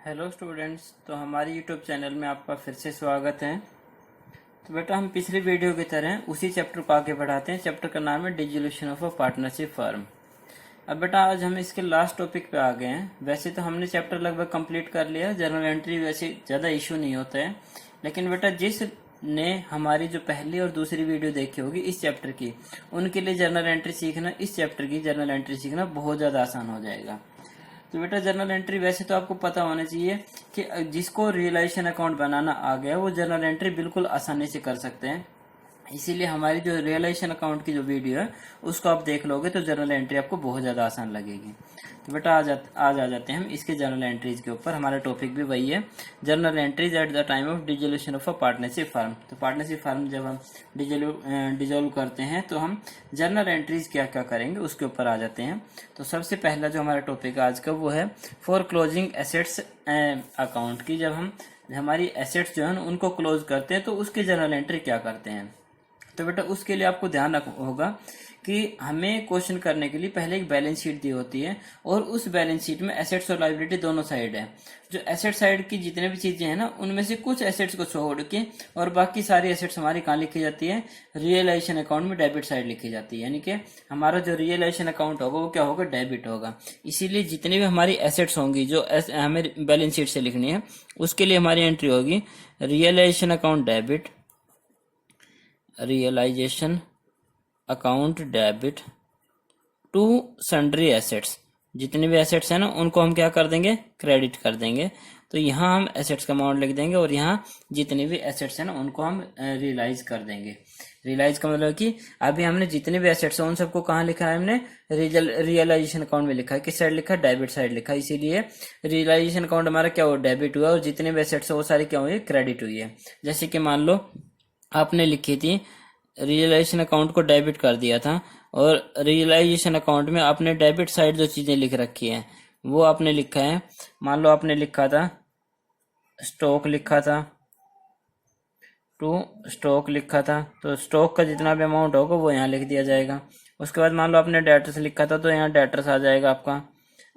Hello students, तो हमारे YouTube channel में आपका फिर से स्वागत है। तो बेटा हम पिछली वीडियो की तरह उसी चैप्टर को आगे बढ़ाते हैं। चैप्टर का नाम है dissolution of a partnership firm. अब बेटा आज हम इसके लास्ट टॉपिक पे आ गए हैं। वैसे तो हमने चैप्टर लगभग कंप्लीट कर लिया। जर्नल एंट्री वैसे ज़्यादा इशू नहीं होता है, लेकिन बेटा जिस ने हमारी जो पहली और दूसरी वीडियो देखी होगी इस चैप्टर की, उनके लिए जर्नल एंट्री सीखना, इस चैप्टर की जर्नल एंट्री सीखना बहुत ज़्यादा आसान हो जाएगा। तो बेटा जर्नल एंट्री वैसे तो आपको पता होना चाहिए कि जिसको रियलाइजेशन अकाउंट बनाना आ गया वो जर्नल एंट्री बिल्कुल आसानी से कर सकते हैं। इसीलिए हमारी जो रियलाइजेशन अकाउंट की जो वीडियो है उसको आप देख लोगे तो जर्नल एंट्री आपको बहुत ज़्यादा आसान लगेगी। तो बेटा आज आ जाते हैं हम इसके जर्नल एंट्रीज के ऊपर। हमारा टॉपिक भी वही है, journal entries at the time of dissolution of a partnership firm. तो पार्टनरशिप फर्म जब हम डिसोल्व करते हैं तो हम जर्नल एंट्रीज क्या क्या करेंगे उसके ऊपर आ जाते हैं। तो सबसे पहला जो हमारा टॉपिक आज का वो है फॉर क्लोजिंग एसेट्स अकाउंट की। जब हम हमारी एसेट्स जो है उनको क्लोज करते हैं तो उसकी जर्नल एंट्री क्या करते हैं। तो बेटा उसके लिए आपको ध्यान रखना होगा कि हमें क्वेश्चन करने के लिए पहले एक बैलेंस शीट दी होती है और उस बैलेंस शीट में एसेट्स और लायबिलिटी दोनों साइड है। जो एसेट साइड की जितने भी चीजें हैं ना उनमें से कुछ एसेट्स को छोड़ के और बाकी सारी एसेट्स हमारी कहाँ लिखी जाती है, रियलाइजेशन अकाउंट में डेबिट साइड लिखी जाती है। यानी कि हमारा जो रियलाइजेशन अकाउंट होगा वो क्या होगा, डेबिट होगा। इसीलिए जितनी भी हमारी एसेट्स होंगी जो हमें बैलेंस शीट से लिखनी है उसके लिए हमारी एंट्री होगी realisation account debit, realisation account debit to sundry assets. जितने भी एसेट्स हैं ना उनको हम क्या कर देंगे, क्रेडिट कर देंगे। तो यहाँ हम एसेट्स का अमाउंट लिख देंगे और यहाँ जितने भी एसेट्स हैं ना उनको हम रियलाइज कर देंगे। रियलाइज का मतलब कि अभी हमने जितने भी एसेट्स हैं उन सबको कहाँ लिखा है, हमने रियलाइजेशन अकाउंट में लिखा है। किस साइड लिखा है, डेबिट साइड लिखा है। इसीलिए रियलाइजेशन अकाउंट हमारा क्या हुआ, डेबिट हुआ और जितने भी एसेट्स है वो सारी क्या हुई, क्रेडिट हुई है। जैसे कि मान लो आपने लिखी थी रियलाइजेशन अकाउंट को डेबिट कर दिया था और रियलाइजेशन अकाउंट में आपने डेबिट साइड जो चीजें लिख रखी हैं वो आपने लिखा है। मान लो आपने लिखा था स्टॉक लिखा था, टू स्टॉक लिखा था, तो स्टॉक का जितना भी अमाउंट होगा वो यहाँ लिख दिया जाएगा। उसके बाद मान लो आपने डेटर्स लिखा था तो यहाँ डेटर्स आ जाएगा आपका।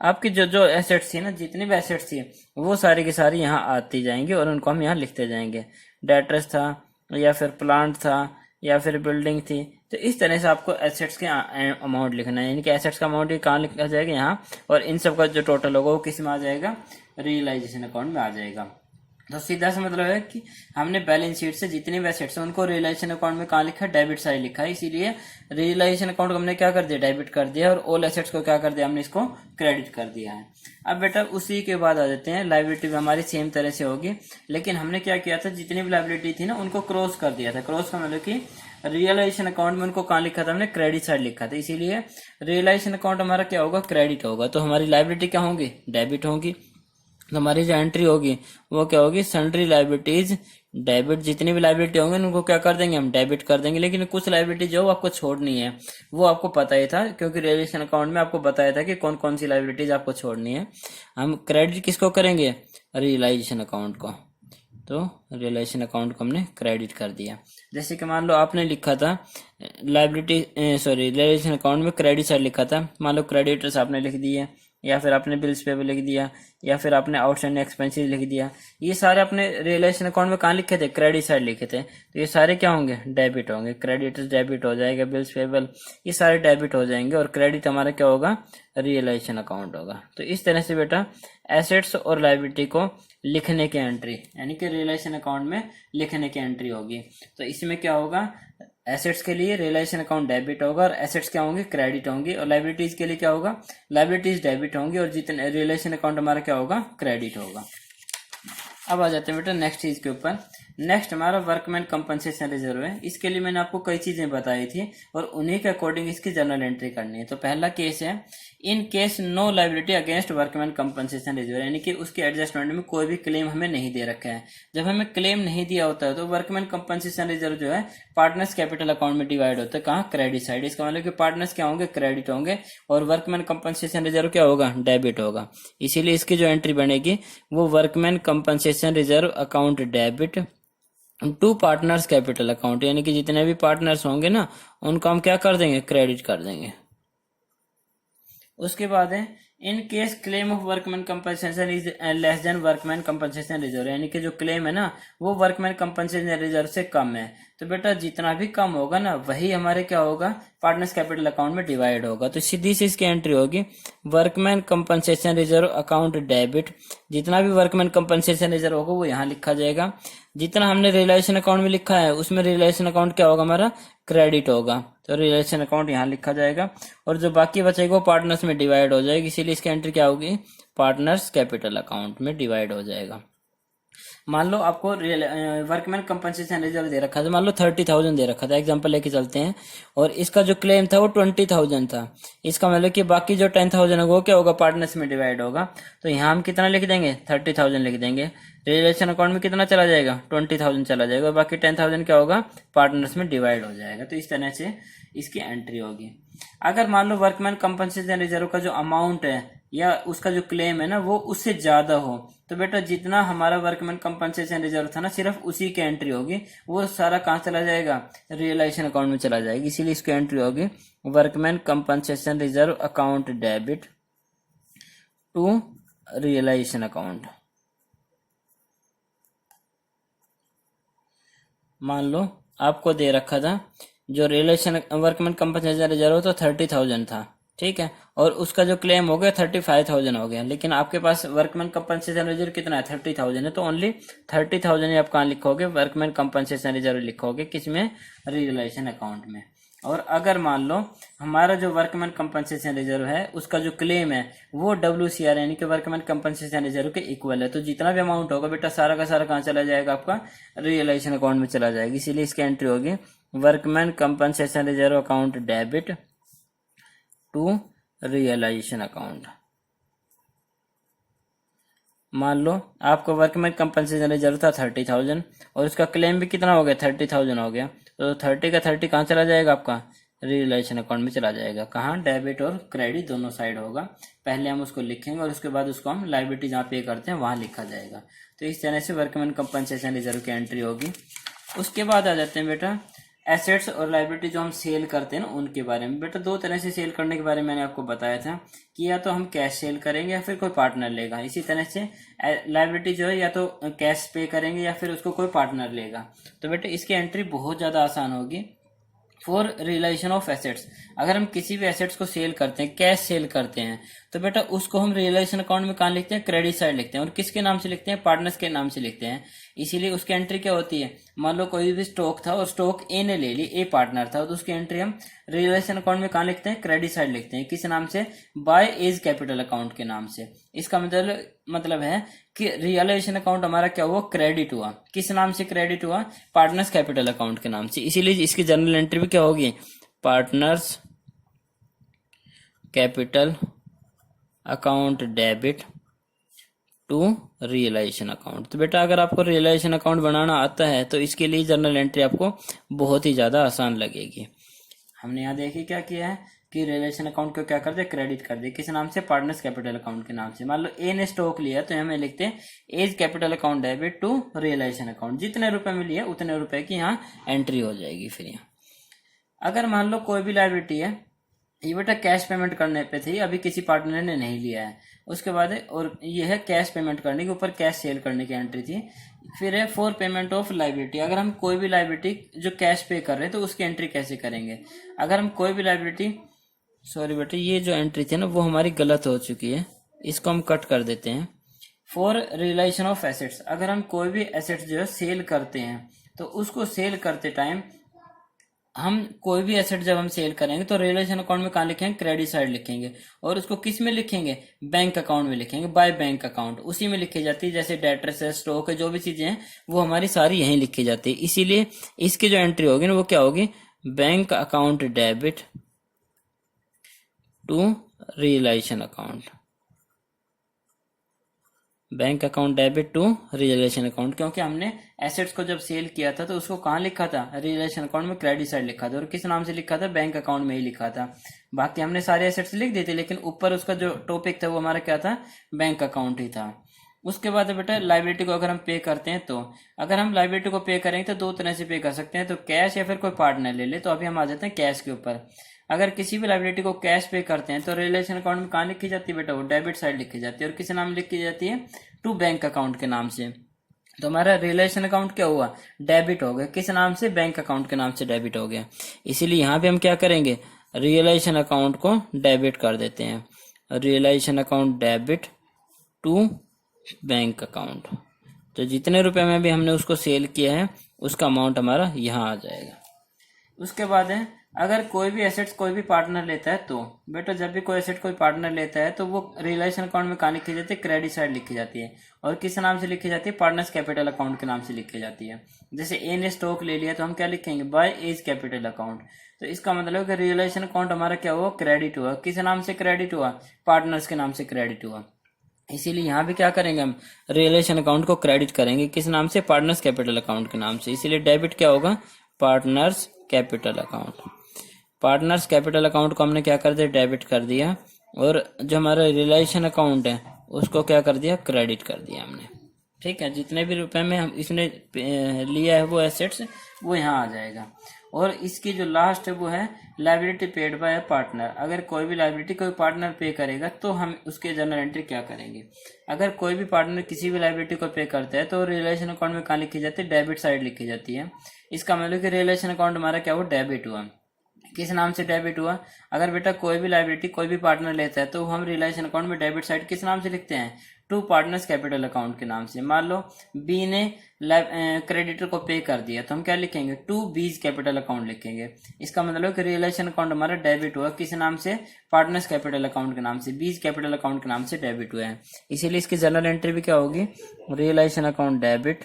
आपकी जो जो एसेट्स थी ना, जितनी भी एसेट्स थी वो सारी की सारी यहाँ आती जाएंगी और उनको हम यहाँ लिखते जाएंगे। डेटर्स था या फिर प्लांट था या फिर बिल्डिंग थी। तो इस तरह से आपको एसेट्स के अमाउंट लिखना है। यानी कि एसेट्स का अमाउंट कहाँ लिखा जाएगा, यहाँ, और इन सब का जो टोटल होगा वो किस में आ जाएगा, रियलाइजेशन अकाउंट में आ जाएगा। तो सीधा सा मतलब है कि हमने बैलेंस शीट से जितने भी एसेट्स हैं उनको रियलाइजेशन अकाउंट में कहाँ लिखा है, डेबिट साइड लिखा है। इसीलिए रियलाइजेशन अकाउंट को हमने क्या कर दिया, डेबिट कर दिया, और ऑल एसेट्स को क्या कर दिया, हमने इसको क्रेडिट कर दिया है। अब बेटा उसी के बाद आ जाते हैं लायबिलिटी भी हमारी सेम तरह से होगी, लेकिन हमने क्या किया था, जितनी भी लायबिलिटी थी ना उनको क्रॉस कर दिया था। क्रॉस का मतलब कि रियलाइजेशन अकाउंट में उनको कहाँ लिखा था, हमने क्रेडिट साइड लिखा था। इसीलिए रियलाइजेशन अकाउंट हमारा क्या होगा, क्रेडिट होगा। तो हमारी लायबिलिटी क्या होंगी, डेबिट होंगी। तो हमारी जो एंट्री होगी वो क्या होगी, सन्ड्री लायबिलिटीज डेबिट। जितनी भी लायबिलिटी होंगे उनको क्या कर देंगे, हम डेबिट कर देंगे। लेकिन कुछ लायबिलिटी जो आपको छोड़नी है वो आपको पता ही था, क्योंकि रियलाइजेशन अकाउंट में आपको बताया था कि कौन कौन सी लायबिलिटीज आपको छोड़नी है। हम क्रेडिट किसको करेंगे, रियलाइजेशन अकाउंट को। तो रियलाइजेशन अकाउंट को हमने क्रेडिट कर दिया। जैसे कि मान लो आपने लिखा था लायबिलिटी रियलाइजेशन अकाउंट में क्रेडिट साइड लिखा था। मान लो क्रेडिटर्स आपने लिख दिए, या फिर आपने बिल्स पेबल लिख दिया, या फिर आपने आउटस्टैंडिंग एक्सपेंसेस लिख दिया। ये सारे अपने रियलाइजेशन अकाउंट में कहाँ लिखे थे, क्रेडिट साइड लिखे थे। तो ये सारे क्या होंगे, डेबिट होंगे। क्रेडिटर्स डेबिट हो जाएगा, बिल्स पेबल ये सारे डेबिट हो जाएंगे, और क्रेडिट हमारा क्या होगा, रियलाइजेशन अकाउंट होगा। तो इस तरह से बेटा एसेट्स और लायबिलिटी को लिखने की एंट्री, यानी कि रियलाइजेशन अकाउंट में लिखने की एंट्री होगी। तो इसमें क्या होगा, एसेट्स के लिए रियलाइजेशन अकाउंट डेबिट होगा और एसेट्स क्या होंगे, क्रेडिट होंगे। और लायबिलिटीज के लिए क्या होगा, लायबिलिटीज डेबिट होंगी और जितने रियलाइजेशन अकाउंट हमारा क्या होगा, क्रेडिट होगा। अब आ जाते हैं बेटा नेक्स्ट चीज के ऊपर। नेक्स्ट हमारा वर्कमैन कंपनसेशन रिजर्व है। इसके लिए मैंने आपको कई चीजें बताई थी और उन्हीं के अकॉर्डिंग इसकी जर्नल एंट्री करनी है। तो पहला केस है in case no liability against workman compensation reserve, यानी कि उसके एडजस्टमेंट में कोई भी क्लेम हमें नहीं दे रखा है। जब हमें क्लेम नहीं दिया होता है तो वर्कमैन कंपनसेशन रिजर्व जो है पार्टनर्स कैपिटल अकाउंट में डिवाइड होता है। कहाँ, क्रेडिट साइड। इसका मतलब कि पार्टनर्स क्या होंगे, क्रेडिट होंगे, और वर्कमैन कंपनसेशन रिजर्व क्या होगा, डेबिट होगा। इसीलिए इसकी जो एंट्री बनेगी वो workman compensation reserve account debit to partners capital account, यानी कि जितने भी पार्टनर्स होंगे ना उनको हम क्या कर देंगे, क्रेडिट कर देंगे। उसके बाद है in case claim of workman compensation is less than workman compensation reserve, यानी कि जो क्लेम है ना वो वर्कमैन कंपनसेशन रिजर्व से कम है, तो बेटा जितना भी कम होगा ना वही हमारे क्या होगा, पार्टनर्स कैपिटल अकाउंट में डिवाइड होगा। तो सीधी सी इसकी एंट्री होगी workman compensation reserve account debit, जितना भी वर्कमैन कंपनसेशन रिजर्व होगा वो यहाँ लिखा जाएगा। जितना हमने रियलाइजेशन अकाउंट में लिखा है उसमें रियलाइजेशन अकाउंट क्या होगा, हमारा क्रेडिट होगा, तो रियलाइजेशन अकाउंट यहाँ लिखा जाएगा, और जो बाकी बचेगा वो पार्टनर्स में डिवाइड हो जाएगी, इसीलिए इसकी एंट्री क्या होगी, पार्टनर्स कैपिटल अकाउंट में डिवाइड हो जाएगा। मान लो आपको वर्कमैन कंपनसेशन रिजर्व दे रखा था, मान लो 30,000 दे रखा था, एग्जांपल लेके चलते हैं, और इसका जो क्लेम था वो 20,000 था, इसका मतलब कि बाकी जो 10,000 होगा वो क्या होगा, पार्टनर्स में डिवाइड होगा। तो यहाँ हम कितना लिख देंगे, 30,000 लिख देंगे। रियलाइजेशन अकाउंट में कितना चला जाएगा, 20,000 चला जाएगा, और बाकी 10,000 क्या होगा, पार्टनर्स में डिवाइड हो जाएगा। तो इस तरह से इसकी एंट्री होगी। अगर मान लो वर्कमैन कंपनसेशन रिजर्व का जो अमाउंट है या उसका जो क्लेम है ना वो उससे ज्यादा हो, तो बेटा जितना हमारा वर्कमैन कंपनसेशन रिजर्व था ना सिर्फ उसी की एंट्री होगी, वो सारा कहाँ चला जाएगा, रियलाइजेशन अकाउंट में चला जाएगा, इसीलिए इसकी एंट्री होगी workman compensation reserve account debit to realisation account. मान लो आपको दे रखा था जो रियलाइजेशन वर्कमैन कंपनसेशन रिजर्व तो 30,000 था, ठीक है, और उसका जो क्लेम हो गया 35,000 हो गया, लेकिन आपके पास वर्कमैन कंपनसेशन रिजर्व कितना है, 30,000 है, तो ओनली 30,000 ही आप कहाँ लिखोगे, वर्कमैन कंपनसेशन रिजर्व लिखोगे, किसमें, रियलाइजेशन अकाउंट में। और अगर मान लो हमारा जो वर्कमैन कंपनसेशन रिजर्व है उसका जो क्लेम है वो WCR यानी कि वर्कमैन कंपनसेशन रिजर्व के इक्वल है, तो जितना भी अमाउंट होगा बेटा सारा का सारा कहाँ चला जाएगा, आपका रियलाइजेशन अकाउंट में चला जाएगा, इसीलिए इसकी एंट्री होगी workman compensation reserve account debit to realisation account. मान लो आपको वर्कमैन कंपनसेशन रिजर्व था 30,000 और उसका क्लेम भी कितना हो गया, 30,000 हो गया, तो 30 का 30 कहाँ चला जाएगा, आपका रियलाइजेशन अकाउंट में चला जाएगा। कहाँ, डेबिट और क्रेडिट दोनों साइड होगा, पहले हम उसको लिखेंगे और उसके बाद उसको हम लायबिलिटी जहाँ पे करते हैं वहां लिखा जाएगा। तो इस तरह से वर्कमैन कंपनसेशन रिजर्व की एंट्री होगी। उसके बाद आ जाते हैं बेटा एसेट्स और लायबिलिटी जो हम सेल करते हैं ना उनके बारे में। बेटा दो तरह से सेल करने के बारे में मैंने आपको बताया था कि या तो हम कैश सेल करेंगे या फिर कोई पार्टनर लेगा, इसी तरह से लायबिलिटी जो है या तो कैश पे करेंगे या फिर उसको कोई पार्टनर लेगा। तो बेटा इसकी एंट्री बहुत ज़्यादा आसान होगी फॉर रियलाइजेशन ऑफ एसेट्स। अगर हम किसी भी एसेट्स को सेल करते हैं, कैश सेल करते हैं, तो बेटा उसको हम रियलाइजेशन अकाउंट में कहाँ लिखते हैं, क्रेडिट साइड लिखते हैं, और किसके नाम से लिखते हैं, पार्टनर्स के नाम से लिखते हैं। इसीलिए उसकी एंट्री क्या होती है, मान लो कोई भी स्टॉक था और स्टॉक ए ने ले ली, ए पार्टनर था, तो उसकी एंट्री हम रियलाइजेशन अकाउंट में कहाँ लिखते हैं, क्रेडिट साइड लिखते हैं, किस नाम से, बाय एज कैपिटल अकाउंट के नाम से। इसका मतलब है कि रियलाइजेशन अकाउंट हमारा क्या हुआ, क्रेडिट हुआ, किस नाम से क्रेडिट हुआ, पार्टनर्स कैपिटल अकाउंट के नाम से। इसीलिए इसकी जनरल एंट्री भी क्या होगी, partners capital account debit to realisation account. तो बेटा अगर आपको रियलाइजेशन अकाउंट बनाना आता है तो इसके लिए जनरल एंट्री आपको बहुत ही ज्यादा आसान लगेगी। हमने यहाँ देखिए क्या किया है कि रियलाइजेशन अकाउंट को क्या कर दे, क्रेडिट कर दे, किस नाम से, पार्टनर्स कैपिटल अकाउंट के नाम से। मान लो ए ने स्टॉक लिया तो हमें लिखते हैं as capital account debit to realisation account, जितने रुपए में लिया उतने रुपए की यहाँ एंट्री हो जाएगी। फिर यहाँ अगर मान लो कोई भी लायबिलिटी है, ये बेटा कैश पेमेंट करने पे थी, अभी किसी पार्टनर ने नहीं लिया है, उसके बाद और ये है कैश पेमेंट करने के ऊपर कैश सेल करने की एंट्री थी। फिर है फॉर पेमेंट ऑफ लायबिलिटी, अगर हम कोई भी लायबिलिटी जो कैश पे कर रहे हैं तो उसकी एंट्री कैसे करेंगे। अगर हम कोई भी लायबिलिटी, सॉरी बेटा ये जो एंट्री थी ना वो हमारी गलत हो चुकी है, इसको हम कट कर देते हैं। फॉर रियलाइजेशन ऑफ एसेट्स, अगर हम कोई भी एसेट्स जो है सेल करते हैं तो उसको सेल करते टाइम हम कोई भी एसेट जब हम सेल करेंगे तो रियलाइजेशन अकाउंट में कहाँ लिखेंगे, क्रेडिट साइड लिखेंगे, और उसको किस में लिखेंगे, बैंक अकाउंट में लिखेंगे, बाय बैंक अकाउंट, उसी में लिखी जाती है। जैसे डेटर्स है, स्टॉक है, जो भी चीजें हैं वो हमारी सारी यहीं लिखी जाती है। इसीलिए इसकी जो एंट्री होगी ना वो क्या होगी, bank account debit to realisation account, bank account debit to realisation account, क्योंकि हमने एसेट्स को जब सेल किया था तो उसको कहाँ लिखा था, रियलाइजेशन अकाउंट में क्रेडिट साइड लिखा था, और किस नाम से लिखा था, बैंक अकाउंट में ही लिखा था। बाकी हमने सारे एसेट्स लिख दिए थे लेकिन ऊपर उसका जो टॉपिक था वो हमारा क्या था, बैंक अकाउंट ही था। उसके बाद बेटा लायबिलिटी को अगर हम पे करते हैं, तो अगर हम लायबिलिटी को पे करेंगे तो दो तरह से पे कर सकते हैं, तो कैश या फिर कोई पार्टनर ले ले। तो अभी हम आ जाते हैं कैश के ऊपर। अगर किसी भी लाइबिलिटी को कैश पे करते हैं तो रियलाइजेशन अकाउंट में कहाँ लिखी जाती है बेटा, वो डेबिट साइड लिखी जाती है। और किस नाम लिखी जाती है, टू बैंक अकाउंट के नाम से। तो हमारा रियलाइजेशन अकाउंट क्या हुआ, डेबिट हो गया। किस नाम से, बैंक अकाउंट के नाम से डेबिट हो गया। इसीलिए यहाँ पे हम क्या करेंगे, रियलाइजेशन अकाउंट को डेबिट कर देते हैं, realisation account debit to bank account. तो जितने रुपए में भी हमने उसको सेल किया है उसका अमाउंट हमारा यहाँ आ जाएगा। उसके बाद है, अगर कोई भी एसेट्स कोई भी पार्टनर लेता है तो बेटा, जब भी कोई एसेट कोई पार्टनर लेता है तो वो रियलाइजेशन अकाउंट में कहाँ लिखी जाती है, क्रेडिट साइड लिखी जाती है। और किस नाम से लिखी जाती है, पार्टनर्स कैपिटल अकाउंट के नाम से लिखी जाती है। जैसे ए ने स्टॉक ले लिया तो हम क्या लिखेंगे, बाय एज कैपिटल अकाउंट। तो इसका मतलब है कि रियलाइजेशन अकाउंट हमारा क्या हुआ, क्रेडिट हुआ। किस नाम से क्रेडिट हुआ, पार्टनर्स के नाम से क्रेडिट हुआ। इसीलिए यहाँ भी क्या करेंगे, हम रियलाइजेशन अकाउंट को क्रेडिट करेंगे। किस नाम से, पार्टनर्स कैपिटल अकाउंट के नाम से। इसीलिए डेबिट क्या होगा, partners capital account. Partners capital account को हमने क्या कर दिया, डेबिट कर दिया। और जो हमारा रियलाइजेशन अकाउंट है उसको क्या कर दिया, क्रेडिट कर दिया हमने। ठीक है, जितने भी रुपए में हम इसने लिया है वो एसेट्स, वो यहाँ आ जाएगा। और इसकी जो लास्ट है वो है लाइबिलिटी पेड बाय पार्टनर। अगर कोई भी लाइबिलिटी कोई पार्टनर पे करेगा तो हम उसके जर्नल एंट्री क्या करेंगे। अगर कोई भी पार्टनर किसी भी लाइबिलिटी को पे करता है तो रियलाइजेशन अकाउंट में कहाँ लिखी जाती है, डेबिट साइड लिखी जाती है। इसका मतलब कि रियलाइजेशन अकाउंट हमारा क्या हुआ, डेबिट हुआ। किस नाम से डेबिट हुआ, अगर बेटा कोई भी लाइबिलिटी कोई भी पार्टनर लेता है तो हम रियलाइजेशन अकाउंट में डेबिट साइड किस नाम से लिखते हैं, टू पार्टनर्स कैपिटल अकाउंट के नाम से। मान लो बी ने क्रेडिटर को पे कर दिया तो हम क्या लिखेंगे, टू बीज कैपिटल अकाउंट लिखेंगे। इसका मतलब कि रियलाइजेशन अकाउंट हमारा डेबिट हुआ। किस नाम से, पार्टनर्स कैपिटल अकाउंट के नाम से, बीज कैपिटल अकाउंट के नाम से डेबिट हुआ है। इसीलिए इसकी जर्नल एंट्री भी क्या होगी, realisation account debit,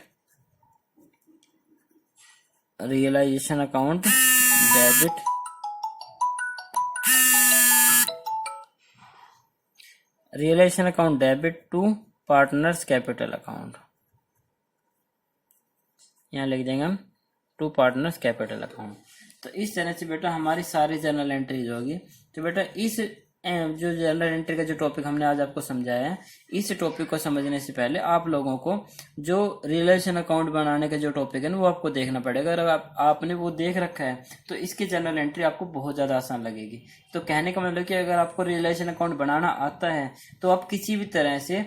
realisation account debit realisation account debit to partners capital account. यहाँ लिख देंगे हम टू पार्टनर्स कैपिटल अकाउंट। तो इस तरह से बेटा हमारी सारी जर्नल एंट्रीज होगी। तो बेटा इस जो जर्नल एंट्री का जो टॉपिक हमने आज आपको समझाया है, इस टॉपिक को समझने से पहले आप लोगों को जो रियलाइजेशन अकाउंट बनाने का जो टॉपिक है ना वो आपको देखना पड़ेगा। अगर आपने वो देख रखा है तो इसकी जर्नल एंट्री आपको बहुत ज़्यादा आसान लगेगी। तो कहने का मतलब कि अगर आपको रियलाइजेशन अकाउंट बनाना आता है तो आप किसी भी तरह से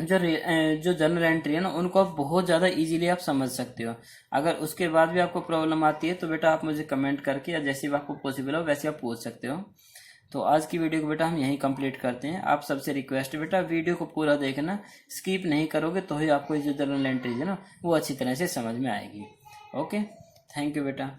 जो जर्नल एंट्री है ना उनको आप बहुत ज़्यादा इजीली आप समझ सकते हो। अगर उसके बाद भी आपको प्रॉब्लम आती है तो बेटा आप मुझे कमेंट करके या जैसे भी आपको पॉसिबल हो वैसे आप पूछ सकते हो। तो आज की वीडियो को बेटा हम यहीं कंप्लीट करते हैं। आप सबसे रिक्वेस्ट है बेटा वीडियो को पूरा देखना, स्किप नहीं करोगे तो ही आपको जो जर्नल एंट्रीज है ना वो अच्छी तरह से समझ में आएगी। ओके, थैंक यू बेटा।